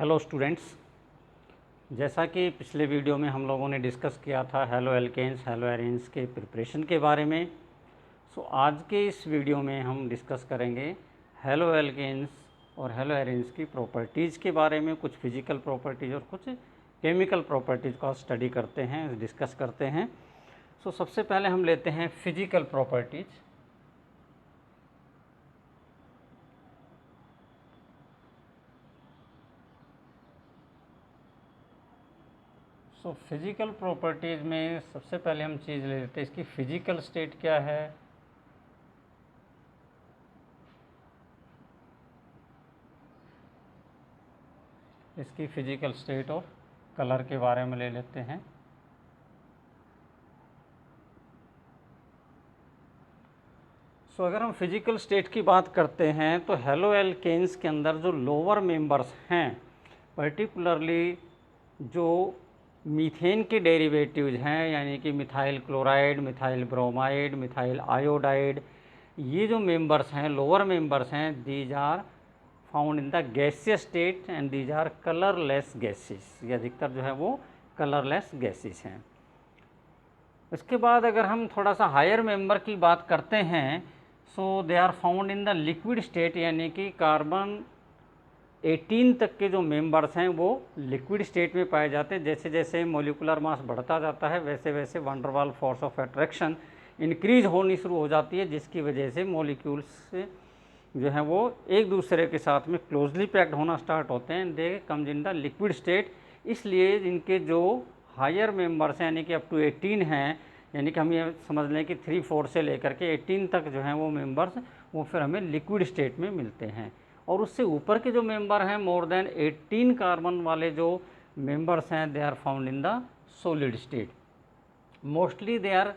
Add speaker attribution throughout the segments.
Speaker 1: Hello students, जैसा कि पिछले वीडियो में हम लोगों ने डिस्कस किया था हेलो एल्केन्स हेलो एरेन्स के प्रिपरेशन के बारे में। आज के इस वीडियो में हम डिस्कस करेंगे हेलो एल्केन्स और हेलो एरेन्स की प्रॉपर्टीज़ के बारे में। कुछ फिजिकल प्रॉपर्टीज़ और कुछ केमिकल प्रॉपर्टीज़ का स्टडी करते हैं, डिस्कस करते हैं। सबसे पहले हम लेते हैं फिजिकल प्रॉपर्टीज़। फिजिकल प्रॉपर्टीज़ में सबसे पहले हम चीज़ ले लेते हैं इसकी फिजिकल स्टेट क्या है। इसकी फिजिकल स्टेट और कलर के बारे में ले लेते हैं। अगर हम फिजिकल स्टेट की बात करते हैं तो हेलो एल्केन्स के अंदर जो लोअर मेंबर्स हैं, पर्टिकुलरली जो मीथेन के डेरिवेटिव्स हैं, यानी कि methyl chloride, methyl bromide, methyl iodide, ये जो मेंबर्स हैं, लोअर मेंबर्स हैं, these are found in the gaseous state and these are colourless gases. ये अधिकतर जो है वो कलरलेस गैसेस हैं। इसके बाद अगर हम थोड़ा सा हायर मेंबर की बात करते हैं, they are found in the liquid state, यानी कि कार्बन 18 तक के जो मेंबर्स हैं वो लिक्विड स्टेट में पाए जाते हैं। जैसे जैसे मॉलिक्यूलर मास बढ़ता जाता है वैसे वैसे van der Waals forces of attraction increase होनी शुरू हो जाती है, जिसकी वजह से मॉलिक्यूल्स जो है वो एक दूसरे के साथ में क्लोजली पैक्ड होना स्टार्ट होते हैं। They comes in the liquid state. इसलिए इनके जो हायर मेंबर्स हैं, यानी कि अप टू 18 हैं, यानी कि हम ये समझ लें कि 3-4 से लेकर के 18 तक जो हैं वो मेंबर्स वो फिर हमें लिक्विड स्टेट में मिलते हैं। और उससे ऊपर के जो मेंबर हैं, मोर देन 18 कार्बन वाले जो मेंबर्स हैं, they are found in the solid state. Mostly they are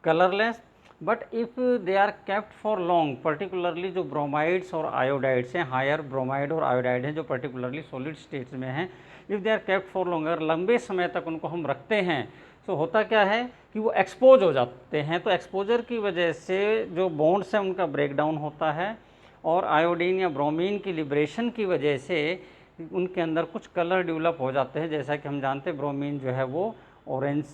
Speaker 1: colourless, but if they are kept for long, particularly जो ब्रोमाइड्स और आयोडाइड्स हैं, हायर ब्रोमाइड और आयोडाइड हैं जो पर्टिकुलरली सॉलिड स्टेट्स में हैं, if they are kept for long, अगर लंबे समय तक उनको हम रखते हैं तो होता क्या है कि वो एक्सपोज हो जाते हैं। तो एक्सपोजर की वजह से जो बॉन्ड्स हैं उनका ब्रेक डाउन होता है, और आयोडीन या ब्रोमीन की लिब्रेशन की वजह से उनके अंदर कुछ कलर डेवलप हो जाते हैं। जैसा कि हम जानते हैं ब्रोमीन जो है वो ऑरेंज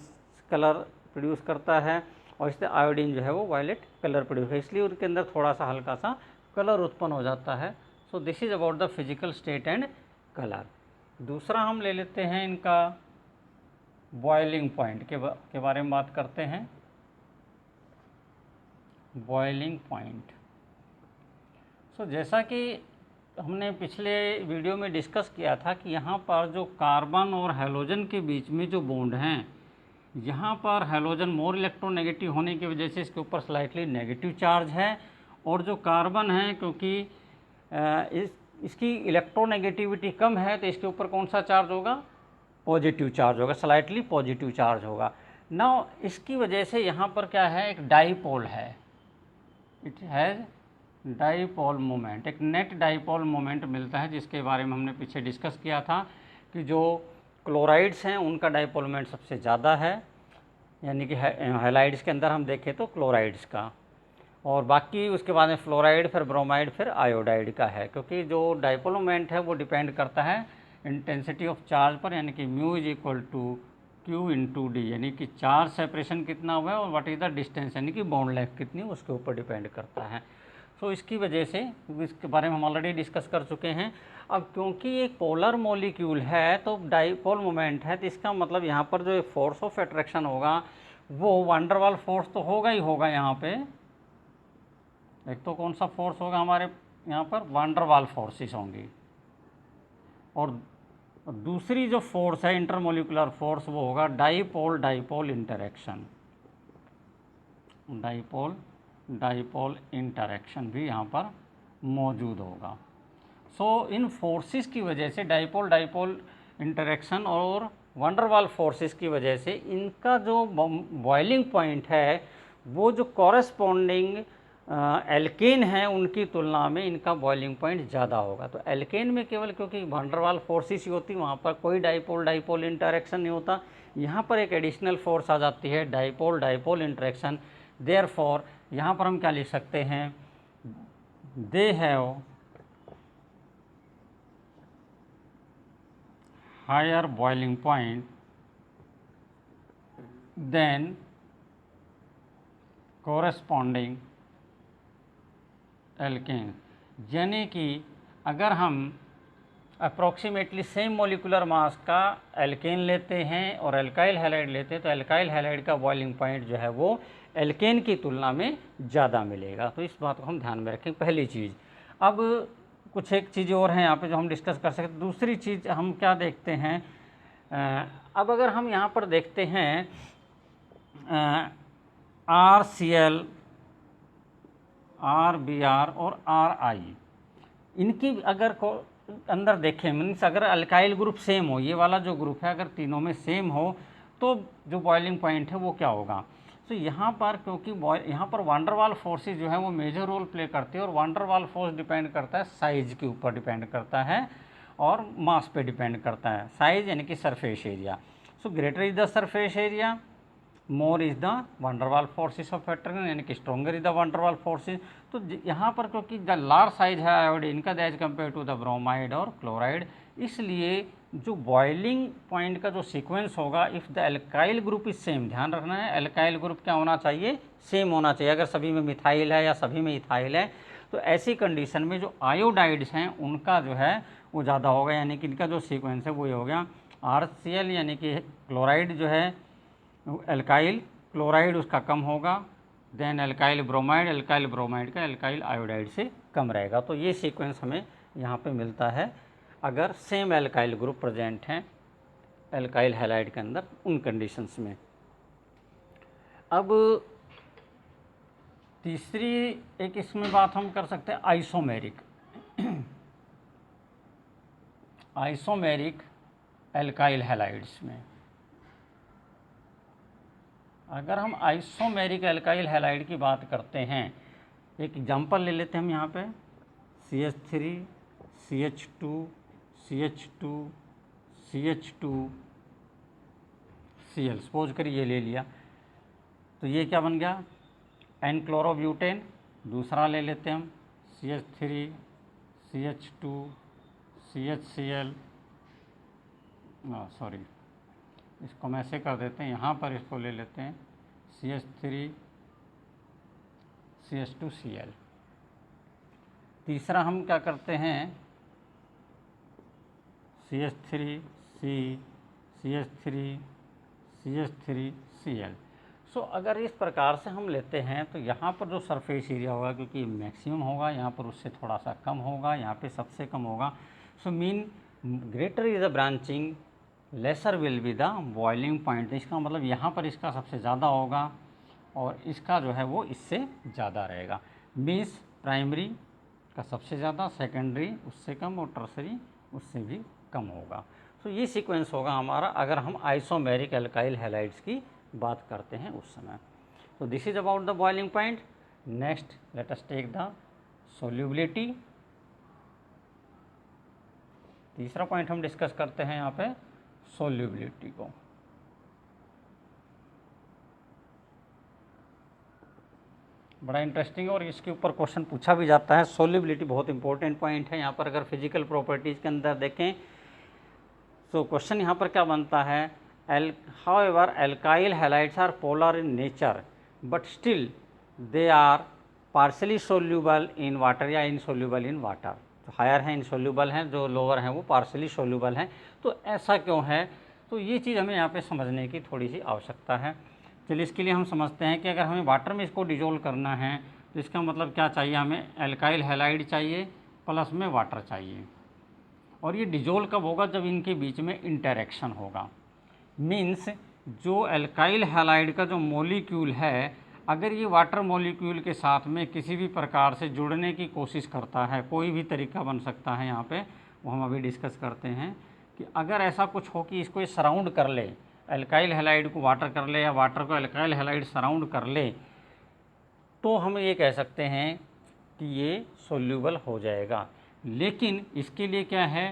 Speaker 1: कलर प्रोड्यूस करता है और इससे आयोडीन जो है वो वायलेट कलर प्रोड्यूस है, इसलिए उनके अंदर थोड़ा सा हल्का सा कलर उत्पन्न हो जाता है। This is about the physical state and colour. दूसरा हम ले लेते हैं इनका बॉइलिंग पॉइंट के बारे में बात करते हैं। बॉइलिंग पॉइंट, जैसा कि हमने पिछले वीडियो में डिस्कस किया था कि यहाँ पर जो कार्बन और हैलोजन के बीच में जो बॉन्ड हैं, यहाँ पर हैलोजन मोर इलेक्ट्रोनेगेटिव होने की वजह से इसके ऊपर स्लाइटली नेगेटिव चार्ज है, और जो कार्बन है क्योंकि इसकी इलेक्ट्रोनेगेटिविटी कम है तो इसके ऊपर कौन सा चार्ज होगा? पॉजिटिव चार्ज होगा, स्लाइटली पॉजिटिव चार्ज होगा। नाउ इसकी वजह से यहाँ पर क्या है, एक डाईपोल है, इट हैज़ डाईपोल मोमेंट, एक नेट डाईपोल मोमेंट मिलता है, जिसके बारे में हमने पीछे डिस्कस किया था कि जो क्लोराइड्स हैं उनका डाईपोल मोमेंट सबसे ज़्यादा है, यानी कि हैलाइड्स के अंदर हम देखें तो क्लोराइड्स का, और बाकी उसके बाद में फ्लोराइड, फिर ब्रोमाइड, फिर आयोडाइड का है। क्योंकि जो डाईपोल मोमेंट है वो डिपेंड करता है इंटेंसिटी ऑफ चार्ज पर, यानी कि mu is equal to q into d, यानी कि चार्ज सेपरेशन कितना हुआ है और व्हाट इज़ द डिस्टेंस, यानी कि बॉन्ड लेंथ कितनी, उसके ऊपर डिपेंड करता है। इसकी वजह से इसके बारे में हम ऑलरेडी डिस्कस कर चुके हैं। अब क्योंकि एक पोलर मॉलिक्यूल है तो डाईपोल मोमेंट है, तो इसका मतलब यहाँ पर जो फोर्स ऑफ अट्रैक्शन होगा वो वैन डर वाल्स फोर्स तो होगा ही होगा। यहाँ पे एक तो कौन सा फोर्स होगा हमारे यहाँ पर, वैन डर वाल्स फोर्सेस होंगी, और दूसरी जो फोर्स है इंटरमोलिकुलर फोर्स वो होगा dipole dipole interaction, dipole dipole interaction भी यहाँ पर मौजूद होगा। इन फोर्सेस की वजह से डाईपोल डाईपोल इंटरेक्शन और वैन डर वाल्स फोर्सेस की वजह से इनका जो बॉइलिंग पॉइंट है वो जो कॉरेस्पॉन्डिंग एल्केन है उनकी तुलना में इनका बॉइलिंग पॉइंट ज़्यादा होगा। तो एल्केन में केवल क्योंकि वैन डर वाल्स फोर्सेस ही होती, वहाँ पर कोई डाईपोल डाईपोल इंटरेक्शन नहीं होता, यहाँ पर एक एडिशनल फोर्स आ जाती है डाईपोल डाईपोल इंटरेक्शन। देयरफॉर यहाँ पर हम क्या लिख सकते हैं, they have higher boiling point than corresponding alkane, यानी कि अगर हम अप्रॉक्सीमेटली सेम मोलिकुलर मास का एल्केन लेते हैं और एल्काइल हैलाइड लेते हैं तो एल्काइल हैलाइड का बॉइलिंग पॉइंट जो है वो एल्केन की तुलना में ज़्यादा मिलेगा। तो इस बात को हम ध्यान में रखें, पहली चीज़। अब कुछ एक चीज़ें और हैं यहाँ पे जो हम डिस्कस कर सकते हैं। दूसरी चीज़ हम क्या देखते हैं, अब अगर हम यहाँ पर देखते हैं RCl, RBr और RI, इनकी अगर अंदर देखें, मीन्स अगर अल्काइल ग्रुप सेम हो, ये वाला जो ग्रुप है अगर तीनों में सेम हो तो जो बॉइलिंग पॉइंट है वो क्या होगा। तो यहाँ पर क्योंकि यहाँ पर वांडरवाल फोर्सेस जो है वो मेजर रोल प्ले करते हैं और वांडरवाल फोर्स डिपेंड करता है साइज के ऊपर डिपेंड करता है और मास पे डिपेंड करता है। साइज यानी कि surface area. So greater is the surface area, more is the van der Waals forces of attraction, यानी कि stronger is the van der Waals forces. तो यहाँ पर क्योंकि द लार्ज साइज है आयोडीन का as compare to the bromide और क्लोराइड, इसलिए जो बॉइलिंग पॉइंट का जो सीक्वेंस होगा, if the alkyl group is same, ध्यान रखना है एल्काइल ग्रुप क्या होना चाहिए, सेम होना चाहिए। अगर सभी में मिथाइल है या सभी में इथाइल है तो ऐसी कंडीशन में जो आयोडाइड्स हैं उनका जो है वो ज़्यादा होगा, यानी कि इनका जो सीक्वेंस है वो ये हो गया RCl, यानी कि क्लोराइड जो है एल्काइल, क्लोराइड उसका कम होगा, देन एल्काइल ब्रोमाइड का एल्काइल आयोडाइड से कम रहेगा। तो ये सीक्वेंस हमें यहाँ पे मिलता है अगर सेम एल्काइल ग्रुप प्रेजेंट हैं एल्काइल हैलाइड के अंदर उन कंडीशंस में। अब तीसरी एक इसमें बात हम कर सकते हैं आइसोमेरिक आइसोमेरिक एल्काइल हैलाइड्स में। अगर हम आइसोमेरिक एल्काइल हैलाइड की बात करते हैं, एक एग्जांपल ले लेते हैं हम यहाँ पे CH3 CH2 CH2 CH2 Cl, suppose करिए ये ले लिया तो ये क्या बन गया N क्लोरोब्यूटेन। दूसरा ले लेते हैं हम CH3 CH2 CHCl, सॉरी इसको हम ऐसे कर देते हैं, यहाँ पर इसको ले लेते हैं CH3 CH2Cl। तीसरा हम क्या करते हैं CH3 C CH3 CH3Cl। सो अगर इस प्रकार से हम लेते हैं तो यहाँ पर जो सरफेस एरिया होगा क्योंकि मैक्सिमम होगा, यहाँ पर उससे थोड़ा सा कम होगा, यहाँ पे सबसे कम होगा। So mean greater is the branching laser will be the boiling point. इसका मतलब यहाँ पर इसका सबसे ज़्यादा होगा और इसका जो है वो इससे ज़्यादा रहेगा। मीन्स प्राइमरी का सबसे ज़्यादा, सेकेंडरी उससे कम और टर्सरी उससे भी कम होगा। तो ये सीक्वेंस होगा हमारा अगर हम आइसोमेरिक एल्काइल हैलाइड्स की बात करते हैं उस समय। तो this is about the boiling point. Next let us take the solubility. तीसरा पॉइंट हम डिस्कस करते हैं यहाँ पे सोल्यूबिलिटी को। बड़ा इंटरेस्टिंग और इसके ऊपर क्वेश्चन पूछा भी जाता है। सोल्यूबिलिटी बहुत इंपॉर्टेंट पॉइंट है। यहाँ पर अगर फिजिकल प्रॉपर्टीज़ के अंदर देखें तो क्वेश्चन यहाँ पर क्या बनता है, however alkyl halides are polar in nature but still they are partially soluble in water या इनसोल्यूबल इन वाटर। जो हायर हैं इनसोल्यूबल हैं, जो लोअर हैं वो पार्शली सोल्यूबल हैं। तो ऐसा क्यों है, तो ये चीज़ हमें यहाँ पे समझने की थोड़ी सी आवश्यकता है। चलिए इसके लिए हम समझते हैं कि अगर हमें वाटर में इसको डिजोल्व करना है तो इसका मतलब क्या चाहिए, हमें एल्काइल हैलाइड चाहिए प्लस में वाटर चाहिए। और ये डिजोल्व कब होगा, जब इनके बीच में इंटरेक्शन होगा। मीन्स जो एल्काइल हैलाइड का जो मॉलिक्यूल है अगर ये वाटर मॉलिक्यूल के साथ में किसी भी प्रकार से जुड़ने की कोशिश करता है, कोई भी तरीका बन सकता है यहाँ पे, वो हम अभी डिस्कस करते हैं कि अगर ऐसा कुछ हो कि इसको ये सराउंड कर ले, एल्काइल हैलाइड को वाटर कर ले या वाटर को एल्काइल हैलाइड सराउंड कर ले, तो हम ये कह सकते हैं कि ये सोल्यूबल हो जाएगा। लेकिन इसके लिए क्या है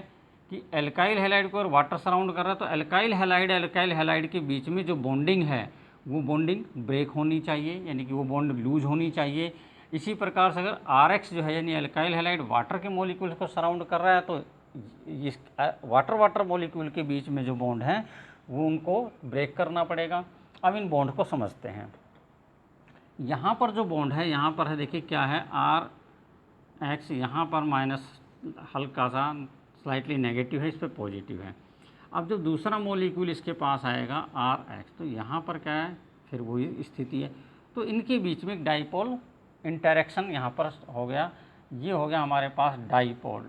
Speaker 1: कि एल्काइल हैलाइड को अगर वाटर सराउंड कर रहा है तो एल्काइल हैलाइड के बीच में जो बॉन्डिंग है वो बॉन्डिंग ब्रेक होनी चाहिए, यानी कि वो बॉन्ड लूज होनी चाहिए। इसी प्रकार से अगर RX जो है यानी एल्काइल हैलाइड वाटर के मॉलिक्यूल्स को सराउंड कर रहा है तो इस वाटर वाटर मॉलिक्यूल के बीच में जो बॉन्ड हैं वो उनको ब्रेक करना पड़ेगा। अब इन बॉन्ड को समझते हैं। यहाँ पर जो बॉन्ड है, यहाँ पर है, देखिए क्या है, आर एक्स, यहाँ पर माइनस हल्का सा स्लाइटली नेगेटिव है, इस पर पॉजिटिव है। अब जब दूसरा मॉलिक्यूल इसके पास आएगा आर एक्स, तो यहाँ पर क्या है, फिर वही स्थिति है। तो इनके बीच में एक डाइपोल इंटरेक्शन यहाँ पर हो गया। ये हो गया हमारे पास dipole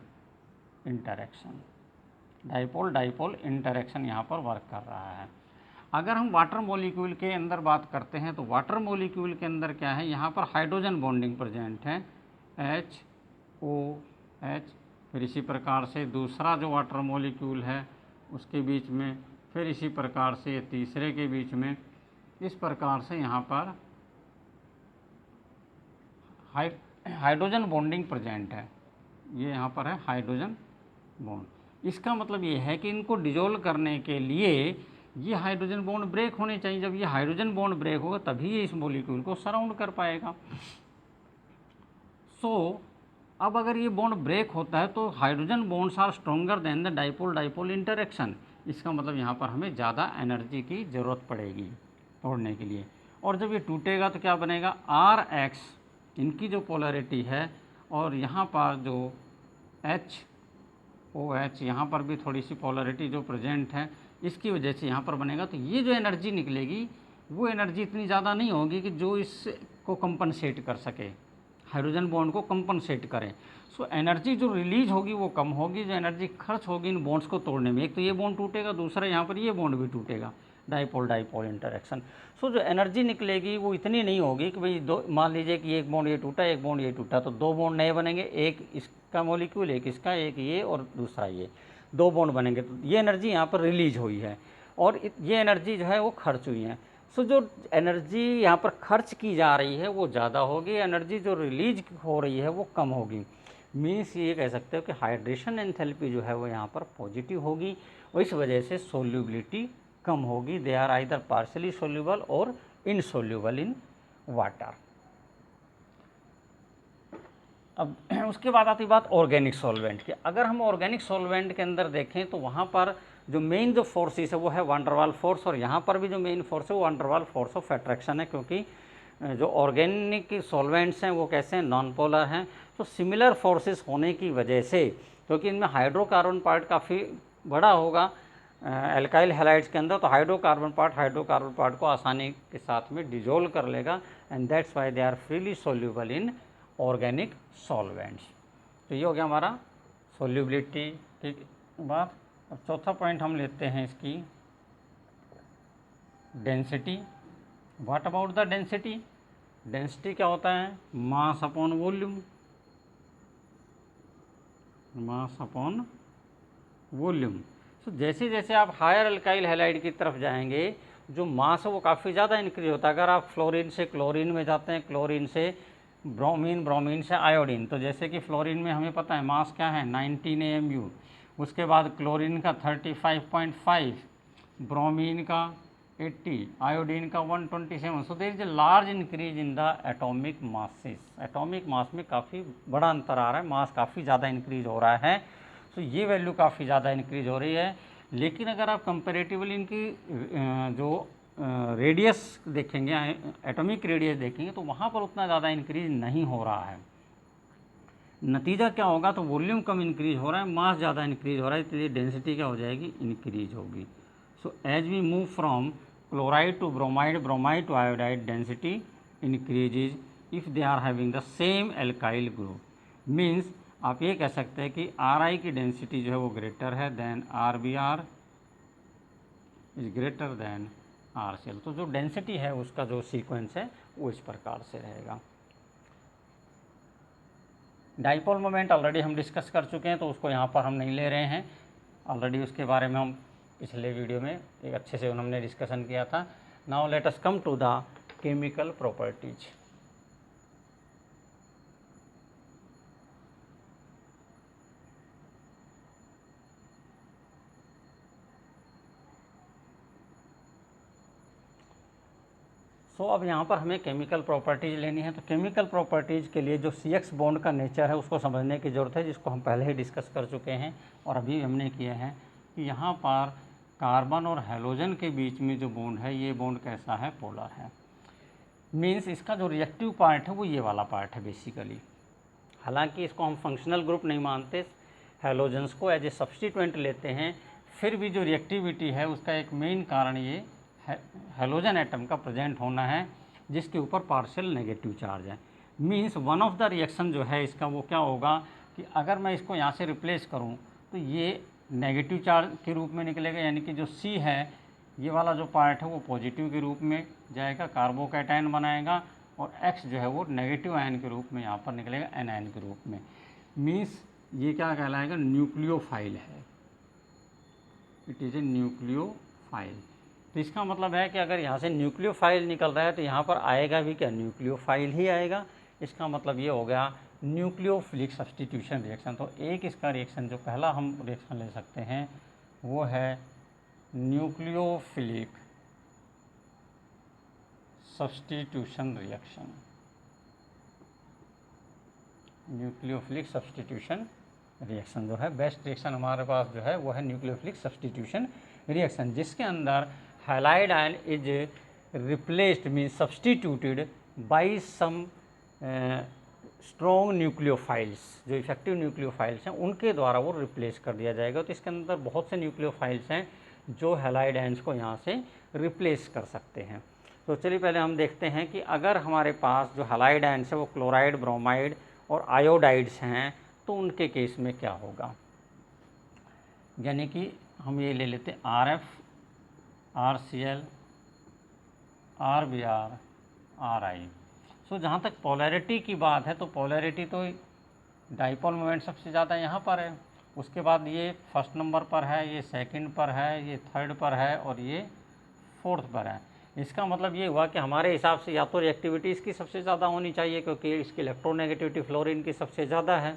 Speaker 1: interaction, dipole dipole interaction यहाँ पर वर्क कर रहा है। अगर हम वाटर मॉलिक्यूल के अंदर बात करते हैं तो वाटर मॉलिक्यूल के अंदर क्या है, यहाँ पर हाइड्रोजन बॉन्डिंग प्रेजेंट है, एच ओ एच। फिर इसी प्रकार से दूसरा जो वाटर मॉलिक्यूल है उसके बीच में, फिर इसी प्रकार से तीसरे के बीच में, इस प्रकार से यहाँ पर हाइड्रोजन बॉन्डिंग प्रेजेंट है। ये यहाँ पर है हाइड्रोजन बॉन्ड। इसका मतलब ये है कि इनको डिजोल्व करने के लिए ये हाइड्रोजन बॉन्ड ब्रेक होने चाहिए। जब ये हाइड्रोजन बॉन्ड ब्रेक होगा तभी ये इस मॉलिक्यूल को सराउंड कर पाएगा। अब अगर ये बॉन्ड ब्रेक होता है तो hydrogen bonds are stronger than the dipole dipole interaction. इसका मतलब यहाँ पर हमें ज़्यादा एनर्जी की ज़रूरत पड़ेगी तोड़ने के लिए। और जब ये टूटेगा तो क्या बनेगा, आर एक्स, इनकी जो पोलैरिटी है, और यहाँ पर जो एच ओ एच, यहाँ पर भी थोड़ी सी पोलैरिटी जो प्रेजेंट है, इसकी वजह से यहाँ पर बनेगा। तो ये जो एनर्जी निकलेगी वो एनर्जी इतनी ज़्यादा नहीं होगी कि जो इसको कंपनसेट कर सके, हाइड्रोजन बॉन्ड को कंपनसेट करें। सो एनर्जी जो रिलीज होगी वो कम होगी। जो एनर्जी खर्च होगी इन बॉन्ड्स को तोड़ने में, एक तो ये बॉन्ड टूटेगा, दूसरा यहाँ पर ये बॉन्ड भी टूटेगा, डाइपोल डाइपोल इंटरेक्शन। सो जो एनर्जी निकलेगी वो इतनी नहीं होगी कि भाई दो, मान लीजिए कि एक बॉन्ड ये टूटा, एक बॉन्ड ये टूटा, तो दो बॉन्ड नए बनेंगे, एक इसका मॉलिक्यूल, एक इसका, एक ये और दूसरा ये, दो बॉन्ड बनेंगे। तो ये एनर्जी यहाँ पर रिलीज हुई है और ये एनर्जी जो है वो खर्च हुई है। सो जो एनर्जी यहाँ पर खर्च की जा रही है वो ज़्यादा होगी, एनर्जी जो रिलीज हो रही है वो कम होगी। मीन्स ये कह सकते हो कि हाइड्रेशन एंथैल्पी जो है वो यहाँ पर पॉजिटिव होगी और इस वजह से सोल्यूबिलिटी कम होगी। They are either partially soluble और इनसोल्यूबल इन वाटर। अब उसके बाद आती बात ऑर्गेनिक सॉल्वेंट की। अगर हम ऑर्गेनिक सॉल्वेंट के अंदर देखें तो वहाँ पर जो मेन जो फोर्सेस है वो है वान डर वाल फोर्स, और यहाँ पर भी जो मेन फोर्स है वो वान डर वाल फोर्स ऑफ अट्रैक्शन है, क्योंकि जो ऑर्गेनिक सॉल्वेंट्स हैं वो कैसे हैं, नॉन पोलर हैं। तो सिमिलर फोर्सेस होने की वजह से, क्योंकि इनमें हाइड्रोकार्बन पार्ट काफ़ी बड़ा होगा एल्काइल हैलाइड्स के अंदर, तो हाइड्रोकार्बन पार्ट को आसानी के साथ में डिजोल्व कर लेगा, and that's why they are freely soluble in organic solvents. तो ये हो गया हमारा सोल्यूबिलिटी के बाद। अब चौथा पॉइंट हम लेते हैं इसकी density. What about the density? Density क्या होता है, mass upon volume, mass upon volume. तो जैसे जैसे आप हायर अल्काइल हैलाइड की तरफ जाएंगे जो मास है वो काफ़ी ज़्यादा इंक्रीज होता है। अगर आप फ्लोरीन से क्लोरीन में जाते हैं, क्लोरीन से ब्रोमीन, ब्रोमीन से आयोडीन, तो जैसे कि फ्लोरीन में हमें पता है मास क्या है 19 AMU, उसके बाद क्लोरीन का 35.5, ब्रोमीन का 80, आयोडीन का 127। So there is a large increase in the atomic masses. Atomic mass में काफ़ी बड़ा अंतर आ रहा है, मास काफ़ी ज़्यादा इंक्रीज हो रहा है। सो ये वैल्यू काफ़ी ज़्यादा इंक्रीज हो रही है। लेकिन अगर आप कंपेरेटिवली इनकी जो रेडियस देखेंगे, एटॉमिक रेडियस देखेंगे, तो वहाँ पर उतना ज़्यादा इंक्रीज नहीं हो रहा है। नतीजा क्या होगा, तो वॉल्यूम कम इंक्रीज हो रहा है, मास ज़्यादा इंक्रीज हो रहा है, इसलिए डेंसिटी क्या हो जाएगी, इंक्रीज होगी। So as we move from chloride to bromide, bromide to iodide, density increases if they are having the same alkyl group. Means आप ये कह सकते हैं कि Ri की डेंसिटी जो है वो ग्रेटर है than RBr is greater than RCl। तो जो डेंसिटी है उसका जो सीक्वेंस है वो इस प्रकार से रहेगा। डाइपोल मोमेंट ऑलरेडी हम डिस्कस कर चुके हैं, तो उसको यहाँ पर हम नहीं ले रहे हैं। ऑलरेडी उसके बारे में हम पिछले वीडियो में एक अच्छे से हमने डिस्कशन किया था। Now let us come to the chemical properties. So अब यहाँ पर हमें केमिकल प्रॉपर्टीज़ लेनी है। तो केमिकल प्रॉपर्टीज़ के लिए जो CX बॉन्ड का नेचर है उसको समझने की ज़रूरत है, जिसको हम पहले ही डिस्कस कर चुके हैं और अभी हमने किया है कि यहाँ पर कार्बन और हैलोजन के बीच में जो बॉन्ड है ये बॉन्ड कैसा है, पोलर है। मीन्स इसका जो रिएक्टिव पार्ट है वो ये वाला पार्ट है बेसिकली। हालांकि इसको हम फंक्शनल ग्रुप नहीं मानते, हैलोजन्स को एज ए सब्स्टिट्यूएंट लेते हैं, फिर भी जो रिएक्टिविटी है उसका एक मेन कारण ये हैलोजन एटम का प्रेजेंट होना है जिसके ऊपर पार्शियल नेगेटिव चार्ज है। Means one of the reaction जो है इसका वो क्या होगा कि अगर मैं इसको यहाँ से रिप्लेस करूँ तो ये नेगेटिव चार्ज के रूप में निकलेगा, यानी कि जो C है ये वाला जो पार्ट है वो पॉजिटिव के रूप में जाएगा, कार्बोकैटायन बनाएगा, और X जो है वो नेगेटिव आयन के रूप में यहाँ पर निकलेगा, एनायन के रूप में। मीन्स ये क्या कहलाएगा, न्यूक्लियोफाइल है, इट इज़ ए न्यूक्लियोफाइल। तो इसका मतलब है कि अगर यहाँ से न्यूक्लियोफाइल निकल रहा है तो यहाँ पर आएगा भी क्या, न्यूक्लियोफाइल ही आएगा। इसका मतलब ये हो गया न्यूक्लियोफिलिक सब्स्टिट्यूशन रिएक्शन। तो एक इसका रिएक्शन जो पहला हम रिएक्शन ले सकते हैं वो है nucleophilic substitution reaction. Nucleophilic substitution reaction जो है बेस्ट रिएक्शन हमारे पास जो है वो है न्यूक्लियोफिलिक सब्स्टिट्यूशन रिएक्शन, जिसके अंदर halide ion is replaced means substituted by some strong nucleophiles. जो इफेक्टिव न्यूक्लियोफाइल्स हैं उनके द्वारा वो रिप्लेस कर दिया जाएगा। तो इसके अंदर बहुत से न्यूक्लियोफाइल्स हैं जो हैलाइड आयन्स को यहाँ से रिप्लेस कर सकते हैं। तो चलिए पहले हम देखते हैं कि अगर हमारे पास जो हैलाइड आयन्स है वो क्लोराइड, ब्रोमाइड और आयोडाइड्स हैं तो उनके केस में क्या होगा। यानी कि हम ये ले लेते हैं RF, RCl, RBr, Ri। सो जहाँ तक पोलैरिटी की बात है तो पोलैरिटी तो डाइपोल मोमेंट सबसे ज़्यादा यहाँ पर है, उसके बाद ये फर्स्ट नंबर पर है, ये सेकंड पर है, ये थर्ड पर है और ये फोर्थ पर है। इसका मतलब ये हुआ कि हमारे हिसाब से या तो रिएक्टिविटी इसकी सबसे ज़्यादा होनी चाहिए क्योंकि इसकी इलेक्ट्रोनेगेटिविटी फ्लोरीन की सबसे ज़्यादा है।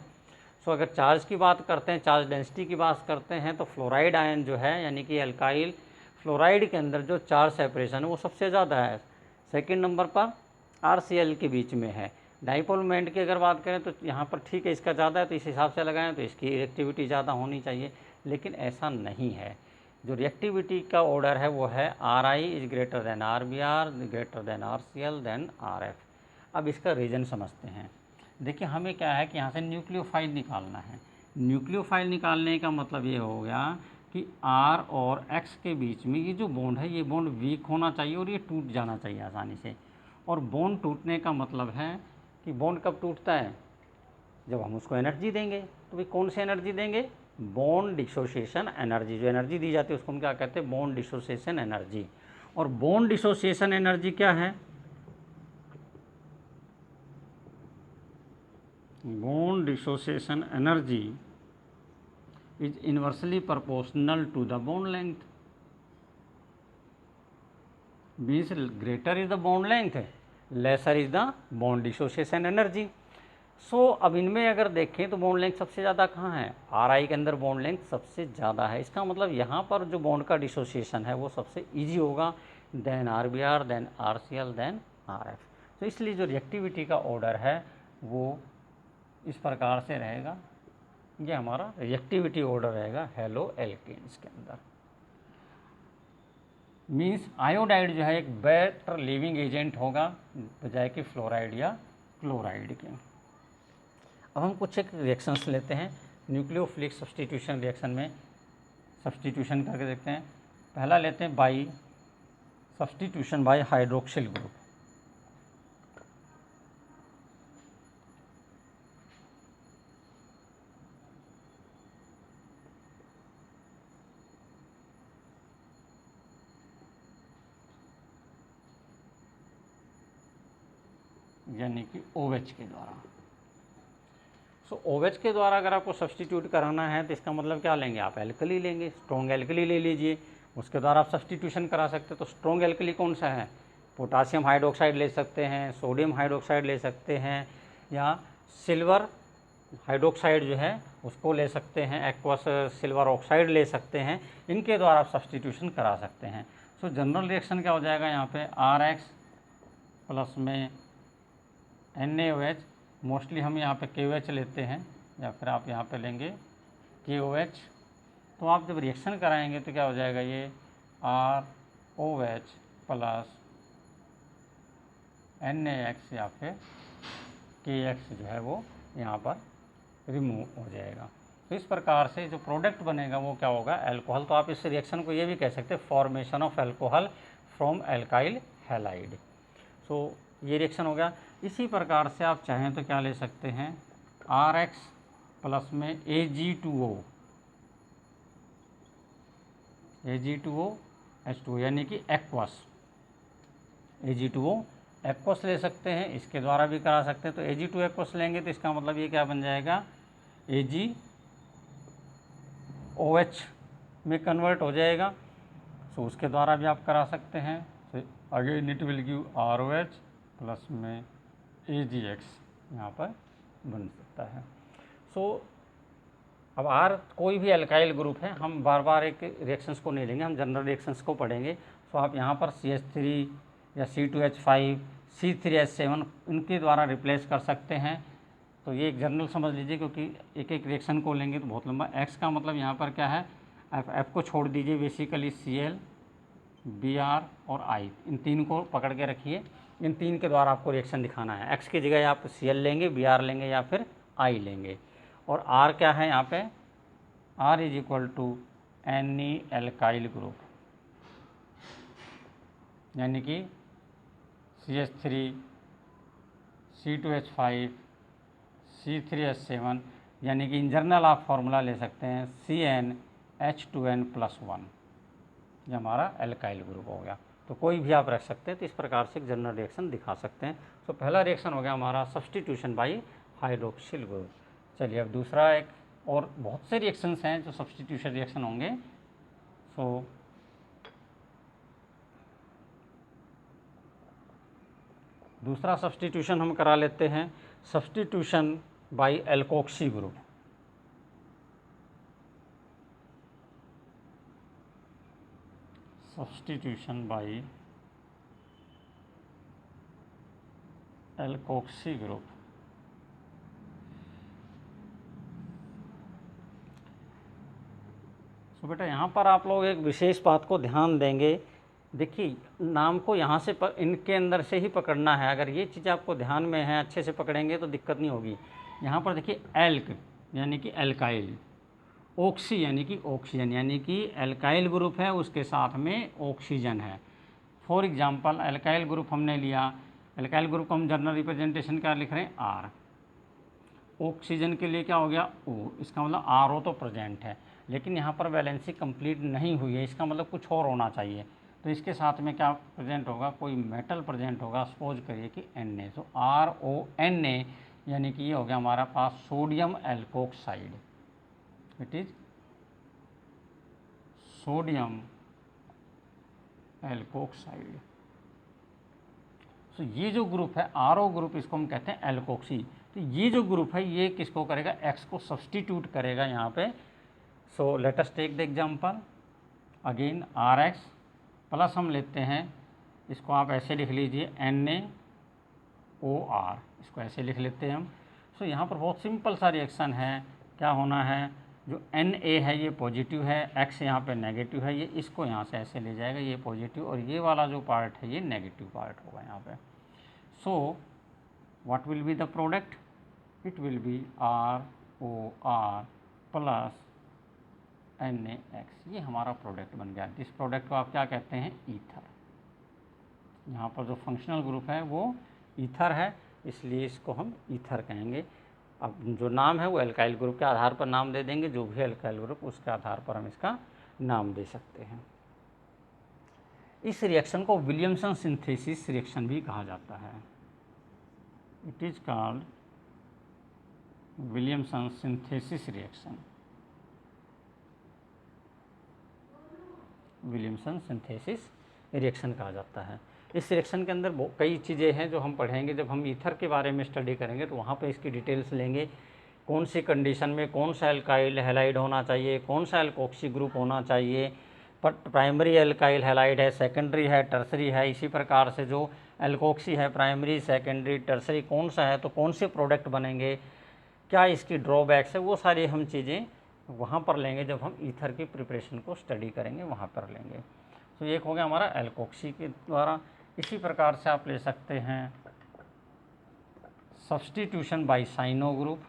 Speaker 1: सो अगर चार्ज की बात करते हैं, चार्ज डेंसिटी की बात करते हैं तो फ्लोराइड आयन जो है यानी कि एल्काइल फ्लोराइड के अंदर जो चार्ज सेपरेशन है वो सबसे ज़्यादा है। सेकंड नंबर पर RCl के बीच में है। डाइपोल मोमेंट की अगर बात करें तो यहाँ पर ठीक है इसका ज़्यादा है तो इस हिसाब से लगाएं तो इसकी रिएक्टिविटी ज़्यादा होनी चाहिए, लेकिन ऐसा नहीं है। जो रिएक्टिविटी का ऑर्डर है वो है Ri is greater than RBr, greater than RCl than RF। अब इसका रीज़न समझते हैं। देखिए हमें क्या है कि यहाँ से न्यूक्लियोफाइल निकालना है। न्यूक्लियोफाइल निकालने का मतलब ये हो गया कि R और X के बीच में ये जो बॉन्ड है ये बॉन्ड वीक होना चाहिए और ये टूट जाना चाहिए आसानी से। और बॉन्ड टूटने का मतलब है कि बॉन्ड कब टूटता है, जब हम उसको एनर्जी देंगे। तो भाई कौन सी एनर्जी देंगे, बॉन्ड डिसोसिएशन एनर्जी। जो एनर्जी दी जाती है उसको हम क्या कहते हैं, बॉन्ड डिसोसिएशन एनर्जी। और बॉन्ड डिसोसिएशन एनर्जी क्या है, bond dissociation energy is inversely proportional to the bond length. Means greater is the bond length, lesser is the bond dissociation energy. So अब इनमें अगर देखें तो बॉन्ड लेंथ सबसे ज़्यादा कहाँ है, Ri के अंदर बॉन्ड लेंथ सबसे ज़्यादा है। इसका मतलब यहाँ पर जो बॉन्ड का डिसोसिएशन है वो सबसे ईजी होगा than RBr, than RCl, than RF। तो इसलिए जो रिएक्टिविटी का ऑर्डर है वो इस प्रकार से रहेगा, ये हमारा रिएक्टिविटी ऑर्डर रहेगा हैलो एल्केन्स के अंदर। मीन्स आयोडाइड जो है एक बेटर लिविंग एजेंट होगा बजाय कि फ्लोराइड या क्लोराइड के। अब हम कुछ एक रिएक्शंस लेते हैं न्यूक्लियोफिलिक सब्स्टिट्यूशन रिएक्शन में, सब्स्टिट्यूशन करके देखते हैं। पहला लेते हैं by substitution by hydroxyl group. यानी कि OH के द्वारा। सो OH के द्वारा अगर आपको सब्स्टिट्यूट कराना है तो इसका मतलब क्या लेंगे, आप एल्कली लेंगे, स्ट्रॉन्ग एल्कली ले लीजिए, उसके द्वारा आप सब्स्टिट्यूशन करा सकते हैं। तो स्ट्रॉन्ग एल्कली कौन सा है, पोटासियम हाइड्रोक्साइड ले सकते हैं, सोडियम हाइड्रोक्साइड ले सकते हैं, या सिल्वर हाइड्रोक्साइड जो है उसको ले सकते हैं, एक्वस सिल्वर ऑक्साइड ले सकते हैं। इनके द्वारा आप सब्स्टिट्यूशन करा सकते हैं। सो जनरल रिएक्शन क्या हो जाएगा यहाँ पे, RX प्लस में NaOH, मोस्टली हम यहाँ पे KOH लेते हैं या फिर आप यहाँ पे लेंगे KOH। तो आप जब रिएक्शन कराएंगे तो क्या हो जाएगा, ये ROH प्लस NaX या फिर KX जो है वो यहाँ पर रिमूव हो जाएगा। तो इस प्रकार से जो प्रोडक्ट बनेगा वो क्या होगा, अल्कोहल। तो आप इस रिएक्शन को ये भी कह सकते हैं formation of alcohol from alkyl halide. So ये रिएक्शन हो गया। इसी प्रकार से आप चाहें तो क्या ले सकते हैं, RX प्लस में Ag2O H2O यानी कि एक्वस, Ag2O एक्वस ले सकते हैं, इसके द्वारा भी करा सकते हैं। तो Ag2 एक्वस लेंगे तो इसका मतलब ये क्या बन जाएगा, AgOH में कन्वर्ट हो जाएगा। सो उसके द्वारा भी आप करा सकते हैं। तो again it will give ROH plus में AgX यहाँ पर बन सकता है। सो अब R कोई भी अल्काइल ग्रुप है, हम बार बार एक रिएक्शंस को नहीं लेंगे, हम जनरल रिएक्शंस को पढ़ेंगे। सो आप यहाँ पर CH3 या C2H5 C3H7 इनके द्वारा रिप्लेस कर सकते हैं। तो ये एक जनरल समझ लीजिए, क्योंकि एक एक रिएक्शन को लेंगे तो बहुत लंबा। X का मतलब यहाँ पर क्या है, F को छोड़ दीजिए, बेसिकली Cl Br और I, इन तीन को पकड़ के रखिए। इन तीन के द्वारा आपको रिएक्शन दिखाना है। X की जगह आप Cl लेंगे, Br लेंगे या फिर I लेंगे। और R क्या है यहाँ पे, R is equal to any alkyl group, यानी कि CH3 C2H5 C3H7, यानी कि इन जनरल आप फार्मूला ले सकते हैं CnH2n+1, ये हमारा एल्काइल ग्रुप हो गया। तो कोई भी आप रख सकते हैं। तो इस प्रकार से एक जनरल रिएक्शन दिखा सकते हैं। तो पहला रिएक्शन हो गया हमारा सब्स्टिट्यूशन बाई हाइड्रोक्सिल ग्रुप। चलिए अब दूसरा, एक और बहुत से रिएक्शंस हैं जो सब्स्टिट्यूशन रिएक्शन होंगे। सो दूसरा सब्स्टिट्यूशन हम करा लेते हैं, substitution by alkoxy group. Substitution by alkoxy group. तो बेटा यहाँ पर आप लोग एक विशेष बात को ध्यान देंगे। देखिए नाम को यहाँ से इनके अंदर से ही पकड़ना है। अगर ये चीज़ आपको ध्यान में है, अच्छे से पकड़ेंगे तो दिक्कत नहीं होगी। यहाँ पर देखिए एल्क यानी कि एल्काइल, ऑक्सी यानी कि ऑक्सीजन, यानी कि एल्काइल ग्रुप है उसके साथ में ऑक्सीजन है। फॉर एग्जांपल एल्काइल ग्रुप हमने लिया, एल्काइल ग्रुप को हम जनरल रिप्रेजेंटेशन क्या लिख रहे हैं, आर। ऑक्सीजन के लिए क्या हो गया, ओ। इसका मतलब RO तो प्रेजेंट है, लेकिन यहाँ पर वैलेंसी कंप्लीट नहीं हुई है, इसका मतलब कुछ और होना चाहिए। तो इसके साथ में क्या प्रेजेंट होगा, कोई मेटल प्रेजेंट होगा। सपोज करिए कि Na, तो RONA यानी कि ये हो गया हमारा पास sodium alkoxide. It is sodium alkoxide. तो ये जो ग्रुप है RO ग्रुप, इसको हम कहते हैं एल्कोक्सी। तो ये जो ग्रुप है ये किसको करेगा, X को सब्स्टिट्यूट करेगा यहाँ पे। So let us take the example again, RX plus हम लेते हैं, इसको आप ऐसे लिख लीजिए NaOR, इसको ऐसे लिख लेते हैं हम। सो यहाँ पर बहुत सिंपल सा रिएक्शन है। क्या होना है, जो Na है ये पॉजिटिव है, X यहाँ पे नेगेटिव है, ये इसको यहाँ से ऐसे ले जाएगा, ये पॉजिटिव, और ये वाला जो पार्ट है ये नेगेटिव पार्ट होगा यहाँ पे। So what will be the product, it will be ROR plus NaX, ये हमारा प्रोडक्ट बन गया। इस प्रोडक्ट को आप क्या कहते हैं, ईथर। यहाँ पर जो फंक्शनल ग्रुप है वो ईथर है, इसलिए इसको हम ईथर कहेंगे। अब जो नाम है वो एल्काइल ग्रुप के आधार पर नाम दे देंगे, जो भी एल्काइल ग्रुप उसके आधार पर हम इसका नाम दे सकते हैं। इस रिएक्शन को विलियमसन सिंथेसिस रिएक्शन भी कहा जाता है। It is called Williamson synthesis reaction. Williamson synthesis reaction कहा जाता है। इस रिएक्शन के अंदर कई चीज़ें हैं जो हम पढ़ेंगे। जब हम ईथर के बारे में स्टडी करेंगे तो वहाँ पे इसकी डिटेल्स लेंगे, कौन सी कंडीशन में कौन सा एल्काइल हैलाइड होना चाहिए, कौन सा एल्कोक्सी ग्रुप होना चाहिए। पर प्राइमरी एल्काइल हैलाइड है, सेकेंडरी है, टर्सरी है। इसी प्रकार से जो एल्कोक्सी है, प्राइमरी, सेकेंडरी, टर्सरी कौन सा है, तो कौन से प्रोडक्ट बनेंगे, क्या इसकी ड्रॉबैक्स है, वो सारी हम चीज़ें वहाँ पर लेंगे जब हम ईथर की प्रिपरेशन को स्टडी करेंगे, वहाँ पर लेंगे। तो एक हो गया हमारा एल्कोक्सी के द्वारा। इसी प्रकार से आप ले सकते हैं सब्स्टिट्यूशन बाय साइनो ग्रुप।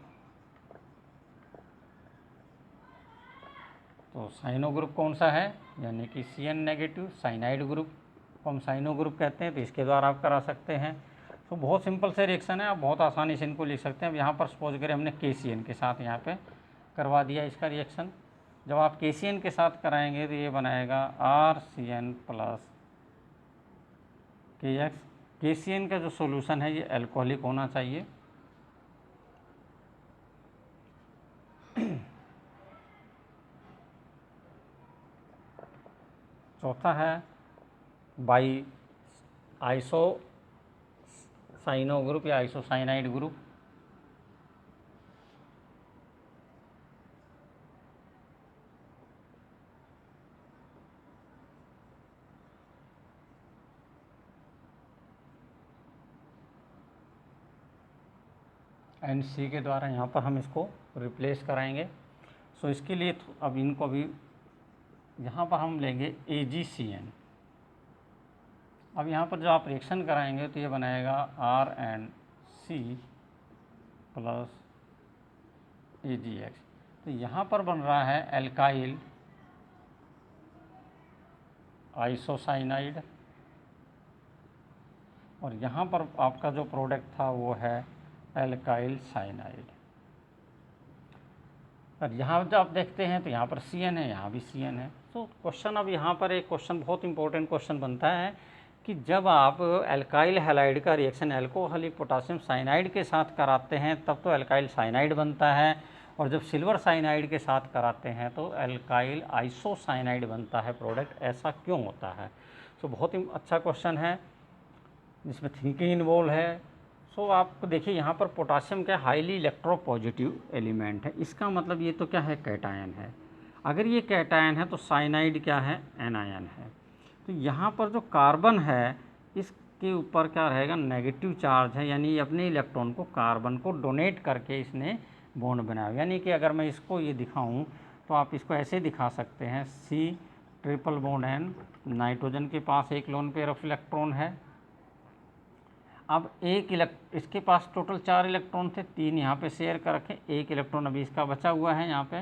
Speaker 1: तो साइनो ग्रुप कौन सा है, यानी कि Cn नेगेटिव साइनाइड ग्रुप को हम साइनो ग्रुप कहते हैं, तो इसके द्वारा आप करा सकते हैं। तो बहुत सिंपल से रिएक्शन है, आप बहुत आसानी से इनको लिख सकते हैं। अब यहाँ पर सपोज करें हमने KCN के साथ यहाँ पे करवा दिया इसका रिएक्शन। जब आप KCN के साथ कराएंगे तो ये बनाएगा RCN प्लस KX। KCN का जो सोल्यूशन है ये एल्कोहलिक होना चाहिए। चौथा है बाई आइसोसाइनो ग्रुप या आइसोसाइनाइड ग्रुप। NC के द्वारा यहाँ पर हम इसको रिप्लेस कराएंगे। सो इसके लिए अब इनको भी यहाँ पर हम लेंगे AgCN। अब यहाँ पर जो आप रिएक्शन कराएंगे तो ये बनाएगा RNC प्लस AgX। तो यहाँ पर बन रहा है एल्काइल आइसोसाइनाइड, और यहाँ पर आपका जो प्रोडक्ट था वो है एल्काइल साइनाइड। और यहाँ जब आप देखते हैं तो यहाँ पर Cn है, यहाँ भी Cn है। तो क्वेश्चन अब यहाँ पर एक क्वेश्चन बहुत इंपॉर्टेंट क्वेश्चन बनता है कि जब आप एल्काइल हैलाइड का रिएक्शन एल्कोहलिक पोटासियम साइनाइड के साथ कराते हैं तब तो एल्काइल साइनाइड बनता है, और जब सिल्वर साइनाइड के साथ कराते हैं तो एल्काइल आइसोसाइनाइड बनता है प्रोडक्ट। ऐसा क्यों होता है? तो बहुत ही अच्छा क्वेश्चन है जिसमें थिंकिंग इन्वॉल्व है। सो आप देखिए यहाँ पर पोटासियम क्या हाईली इलेक्ट्रोपॉजिटिव एलिमेंट है, इसका मतलब ये तो क्या है, कैटायन है। अगर ये कैटायन है तो साइनाइड क्या है, एनायन है। तो यहाँ पर जो कार्बन है इसके ऊपर क्या रहेगा, नेगेटिव चार्ज है, यानी अपने इलेक्ट्रॉन को कार्बन को डोनेट करके इसने बॉन्ड बनाया। यानी कि अगर मैं इसको ये दिखाऊँ तो आप इसको ऐसे दिखा सकते हैं, C triple bond N, nitrogen के पास एक लोन पेयर ऑफ इलेक्ट्रॉन है। अब इसके पास टोटल 4 इलेक्ट्रॉन थे, 3 यहाँ पे शेयर कर रखे, 1 इलेक्ट्रॉन अभी इसका बचा हुआ है, यहाँ पे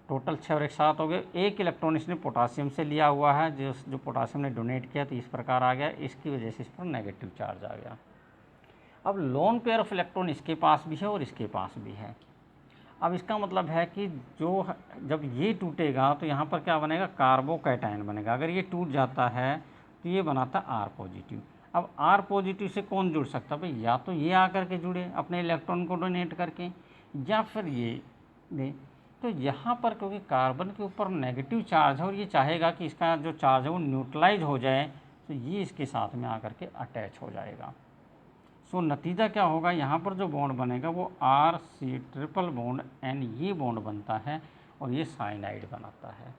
Speaker 1: टोटल 6 और 1 7 हो गए। 1 इलेक्ट्रॉन इसने पोटासियम से लिया हुआ है, जो पोटासियम ने डोनेट किया तो इस प्रकार आ गया, इसकी वजह से इस पर नेगेटिव चार्ज आ गया। अब लोन पेयर ऑफ इलेक्ट्रॉन इसके पास भी है और इसके पास भी है। अब इसका मतलब है कि जब ये टूटेगा तो यहाँ पर क्या बनेगा, कार्बोकैटायन बनेगा। अगर ये टूट जाता है तो ये बनाता R पॉजिटिव। अब R पॉजिटिव से कौन जुड़ सकता है भाई, या तो ये आकर के जुड़े अपने इलेक्ट्रॉन को डोनेट करके, या फिर ये दे। तो यहाँ पर क्योंकि कार्बन के ऊपर नेगेटिव चार्ज है और ये चाहेगा कि इसका जो चार्ज है वो न्यूट्रलाइज हो जाए, तो ये इसके साथ में आकर के अटैच हो जाएगा। सो नतीजा क्या होगा, यहाँ पर जो बॉन्ड बनेगा वो RC ट्रिपल बॉन्ड N ये बॉन्ड बनता है और ये साइनाइड बनाता है।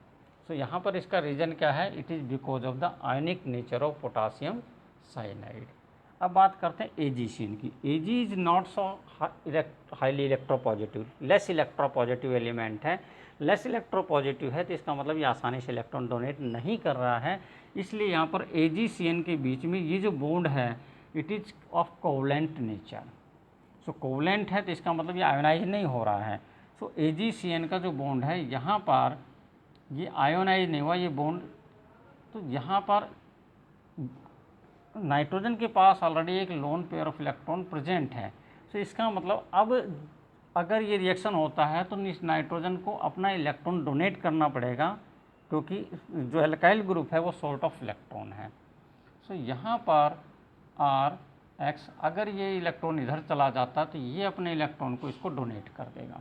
Speaker 1: सो यहाँ पर इसका रीज़न क्या है, it is because of the ionic nature of potassium cyanide. अब बात करते हैं AgCN की। Ag is not so highly electropositive, less electropositive element है। लेस इलेक्ट्रोपॉजिटिव है तो इसका मतलब ये आसानी से इलेक्ट्रॉन डोनेट नहीं कर रहा है, इसलिए यहाँ पर AgCN के बीच में ये जो बॉन्ड है it is of covalent nature. So covalent है तो इसका मतलब ये आयोनाइज नहीं हो रहा है। सो AgCN का जो बॉन्ड है यहाँ पर ये आयोनाइज नहीं हुआ ये बॉन्ड, तो यहाँ पर नाइट्रोजन के पास ऑलरेडी एक lone pair of electron present है। तो इसका मतलब अब अगर ये रिएक्शन होता है तो इस नाइट्रोजन को अपना इलेक्ट्रॉन डोनेट करना पड़ेगा, क्योंकि जो एल्काइल ग्रुप है वो सोर्ट ऑफ इलेक्ट्रॉन है। सो यहाँ पर RX, अगर ये इलेक्ट्रॉन इधर चला जाता तो ये अपने इलेक्ट्रॉन को इसको डोनेट कर देगा।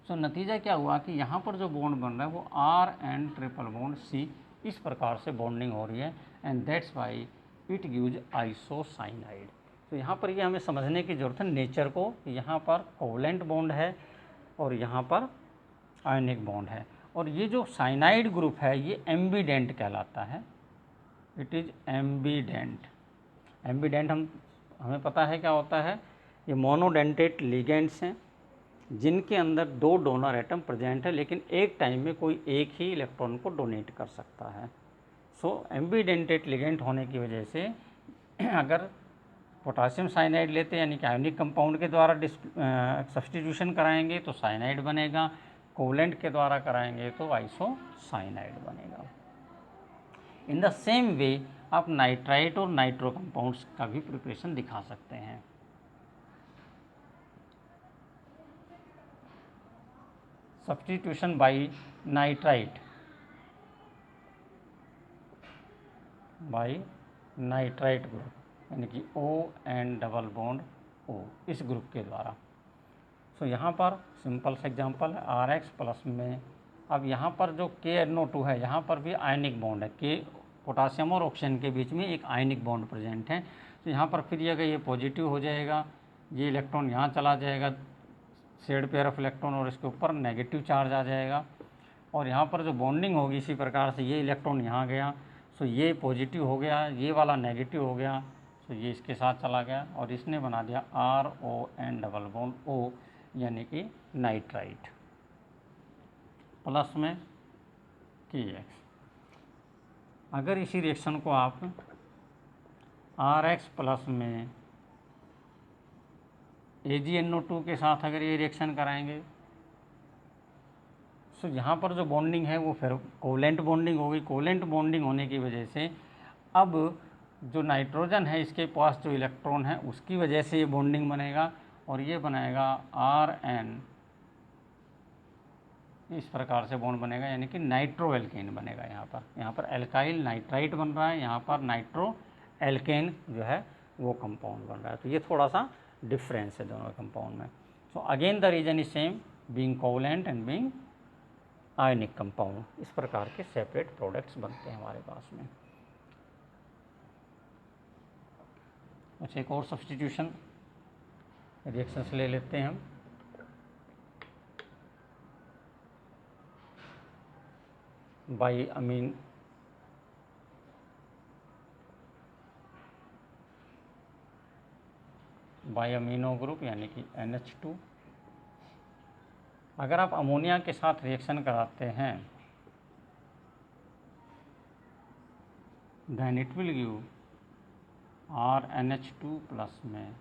Speaker 1: सो नतीजा क्या हुआ कि यहाँ पर जो बॉन्ड बन रहा है वो RN ट्रिपल बॉन्ड C, इस प्रकार से बॉन्डिंग हो रही है, and that's why it gives isocyanide. तो यहाँ पर ये हमें समझने की ज़रूरत है नेचर को, यहाँ पर कोवलेंट बॉन्ड है और यहाँ पर आयनिक बॉन्ड है, और ये जो साइनाइड ग्रुप है ये एम्बिडेंट कहलाता है, इट इज़ एम्बिडेंट। एम्बीडेंट हमें पता है क्या होता है, ये मोनोडेंटेट लिगेंड्स हैं जिनके अंदर 2 डोनर एटम प्रेजेंट है, लेकिन एक टाइम में कोई एक ही इलेक्ट्रॉन को डोनेट कर सकता है। सो एम्बीडेंटेट लिगेंड होने की वजह से अगर पोटासियम साइनाइड लेते हैं यानी कि आयनिक कंपाउंड के द्वारा सब्स्टिट्यूशन कराएंगे तो साइनाइड बनेगा, कोवलेंट के द्वारा कराएंगे तो आइसोसाइनाइड बनेगा। इन द सेम वे आप नाइट्राइट और नाइट्रो कंपाउंड्स का भी प्रिपरेशन दिखा सकते हैं। सब्स्टिट्यूशन बाय नाइट्राइट ग्रुप यानी कि O डबल बॉन्ड O इस ग्रुप के द्वारा। सो यहाँ पर सिंपल सा एग्जांपल है RX प्लस में, अब यहाँ पर जो KNO2 है यहाँ पर भी आयनिक बॉन्ड है, K पोटासियम और ऑक्सीजन के बीच में एक आयनिक बॉन्ड प्रेजेंट है। तो यहाँ पर फिर अगर ये पॉजिटिव हो जाएगा, ये इलेक्ट्रॉन यहाँ चला जाएगा शेड पेयर ऑफ इलेक्ट्रॉन और इसके ऊपर नेगेटिव चार्ज आ जाएगा, और यहाँ पर जो बॉन्डिंग होगी इसी प्रकार से ये इलेक्ट्रॉन यहाँ गया, सो ये पॉजिटिव हो गया, ये वाला नेगेटिव हो गया, सो ये इसके साथ चला गया और इसने बना दिया RON डबल बॉन्ड O यानी कि नाइट्राइट प्लस में KX। अगर इसी रिएक्शन को आप RX प्लस में AgNO2 के साथ अगर ये रिएक्शन कराएंगे सो यहाँ पर जो बॉन्डिंग है वो फिर कोवलेंट बॉन्डिंग होगी। कोवलेंट बॉन्डिंग होने की वजह से अब जो नाइट्रोजन है इसके पास जो इलेक्ट्रॉन है उसकी वजह से ये बॉन्डिंग बनेगा और ये बनाएगा RN, इस प्रकार से बॉन्ड बनेगा यानी कि नाइट्रो एल्केन बनेगा। यहाँ पर एल्काइल नाइट्राइट बन रहा है, यहाँ पर नाइट्रो एल्केन जो है वो कंपाउंड बन रहा है। तो ये थोड़ा सा डिफरेंस है दोनों कंपाउंड में। So again the reason is same, being covalent and being ionic compound, इस प्रकार के सेपरेट प्रोडक्ट्स बनते हैं हमारे पास में। अच्छा, एक और सब्स्टिट्यूशन रिएक्शंस ले लेते हैं हम। बाई अमीनो ग्रुप यानी कि NH2। अगर आप अमोनिया के साथ रिएक्शन कराते हैं then it will give RNH2 plus में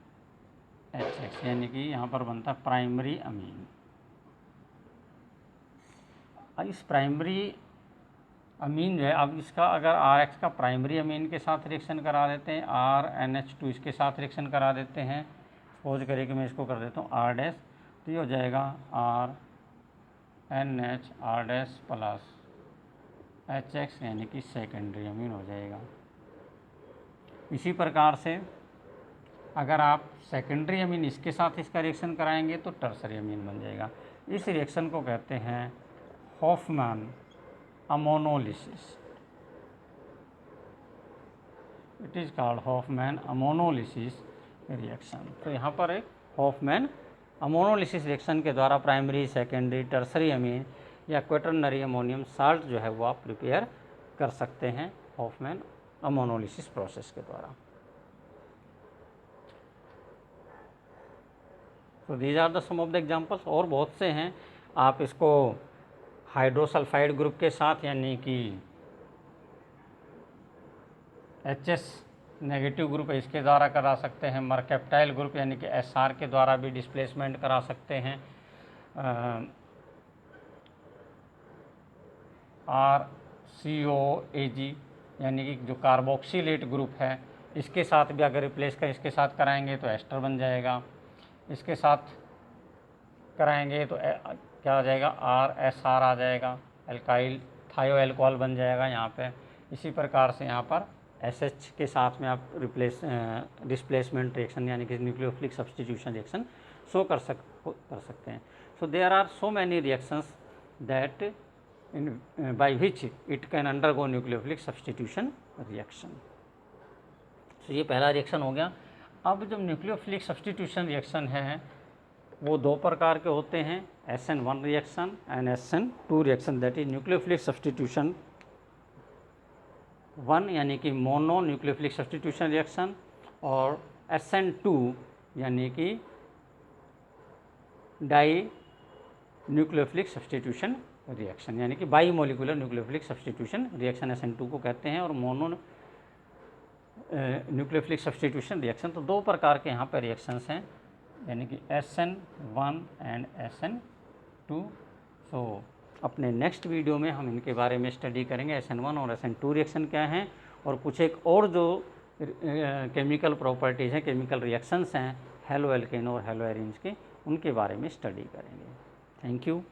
Speaker 1: HX यानी कि यहाँ पर बनता है प्राइमरी अमीन। इस प्राइमरी अमीन जो है, अब इसका अगर RX का प्राइमरी अमीन के साथ रिएक्शन करा देते हैं, RNH2 इसके साथ रिएक्शन करा देते हैं, सपोज करें कि मैं इसको कर देता हूँ R', तो ये हो जाएगा RNH R' प्लस HX यानी कि सेकेंडरी अमीन हो जाएगा। इसी प्रकार से अगर आप सेकेंडरी अमीन इसके साथ इसका रिएक्शन कराएंगे तो टर्सरी अमीन बन जाएगा। इस रिएक्शन को कहते हैं Hofmann ammonolysis. It is called Hofmann ammonolysis reaction. तो यहाँ पर एक हॉफमैन अमोनोलिसिस रिएक्शन के द्वारा प्राइमरी, सेकेंडरी, टर्सरी अमीन या क्वेटरनरी अमोनियम साल्ट जो है वो आप प्रिपेयर कर सकते हैं हॉफमैन अमोनोलिसिस प्रोसेस के द्वारा। तो these are the some of the examples, और बहुत से हैं। आप इसको हाइड्रोसल्फाइड ग्रुप के साथ यानी कि HS नेगेटिव ग्रुप है इसके द्वारा करा सकते हैं। मरकैप्टाइल ग्रुप यानी कि SR के द्वारा भी डिस्प्लेसमेंट करा सकते हैं। RCOAG यानी कि जो कार्बोक्सिलेट ग्रुप है इसके साथ भी अगर रिप्लेस कर इसके साथ कराएंगे तो एस्टर बन जाएगा। इसके साथ कराएंगे तो क्या आ जाएगा, RSR आ जाएगा, एल्काइल थायो एल्कोहल बन जाएगा यहाँ पे। इसी प्रकार से यहाँ पर SH के साथ में आप डिस्प्लेसमेंट रिएक्शन यानी कि न्यूक्लियोफिलिक सब्स्टिट्यूशन रिएक्शन कर सकते हैं। So there are so many reactions that by which it can undergo nucleophilic substitution reaction. तो ये पहला रिएक्शन हो गया। अब जब न्यूक्लियोफिलिक सब्स्टिट्यूशन रिएक्शन है वो 2 प्रकार के होते हैं, SN1 reaction and SN2 reaction, that is nucleophilic substitution 1 यानी कि मोनो न्यूक्लियोफिलिक सब्स्टिट्यूशन रिएक्शन, और SN2 यानी कि डाई न्यूक्लियोफिलिक सब्स्टिट्यूशन रिएक्शन, यानी कि by molecular nucleophilic substitution reaction SN2 को कहते हैं, और मोनो न्यूक्लियोफिलिक सब्स्टिट्यूशन रिएक्शन। तो दो प्रकार के यहाँ पर रिएक्शंस हैं, यानी कि SN1 एंड SN2। सो अपने नेक्स्ट वीडियो में हम इनके बारे में स्टडी करेंगे, SN1 और SN2 रिएक्शन क्या हैं, और कुछ एक और जो केमिकल प्रॉपर्टीज़ हैं, केमिकल रिएक्शंस हैं हेलो एल्केन और हेलो एरीन्स के, उनके बारे में स्टडी करेंगे। Thank you.